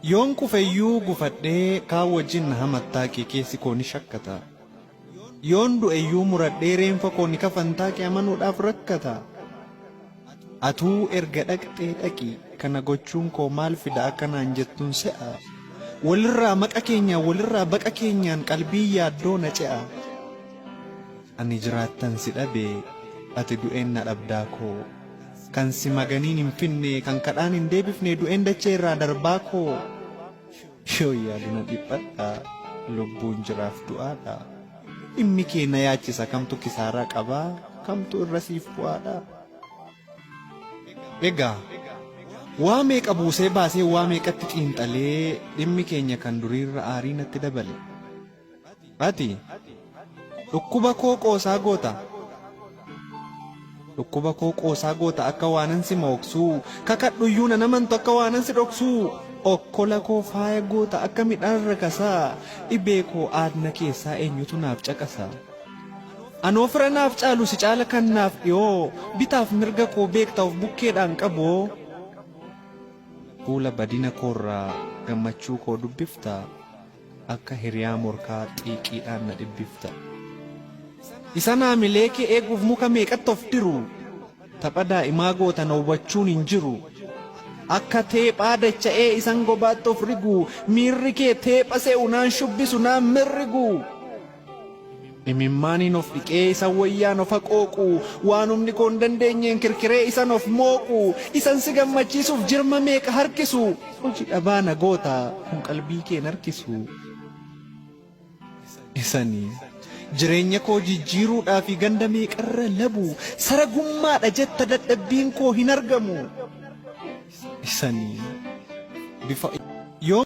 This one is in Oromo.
Yoon kufeyyuu gufadhee kaan wajjin na hamattaa kee keessi koo ni shakkata. Yoon du'eyyuu muradhee reenfa koo ni kafantaa kee amanuudhaaf rakkata. Atuu erga dhaqxee dhaqi kana gochuun koo maal fida akkanaan jettuun se'a. Walirraa maqa keenya walirraa baqa keenyaan qalbii yaaddoo na ce'a. Ani jiraattan si dhabee ati du'een na dhabdaa koo. Kan si maganiin hin finne kan kadhaan hin deebifne du'een dachee irraa darbaa koo. Yoo yaadu na dhiphadha lubbuun jiraaf du'aadha. Dhimmi kee na yaachisa kamtu kisaaraa qabaa kamtu irra siif bu'aadha. Egaa waa meeqa buusee baasee waa meeqatti xiinxalee dhimmi keenya kan duriirra aarii natti dabale. Ati dhukkuba koo qoosaa goota. Dhukkuba koo qoosaa goota akka waanan si mooksuu kakadhuyyuu na namantu akka waanan si dhoksuu. Okkola koo faaya goota akka midhaan rakasaa dhibee koo aadna keessaa eenyutu naaf caqasa. Anoo fira naaf caalu si caala kan naaf dhiyoo bitaaf mirga koo beektaaf bukkeedhaan qaboo. Fuula badina koorraa gammachuu koo dubbifta akka hiriyaa morkaa xiiqiidhaan na dhibbifta. Isa naamilee kee eeguuf muka meeqatti of diru tapha daa'imaa goota na hubachuun hin jiru. Akka teephaa dacha'ee isan gobaatti of rigu miirri kee teepha se'u naan shubbisu naan mirrigu. Imimmaaniin of dhiqee isan wayyaan of haqooqu waan humni koo hin dandeenyeen kirkiree isan of mooqu isan si gammachiisuuf jirma meeqa harkisu hojii dhabaa na goota kun qalbii keen harkisu. Isanii jireenya koo jijjiiruudhaaf ganda meeqarra labu sara gummaadha jetta dadhabbiin koo hin argamu. Isanii bifa yoo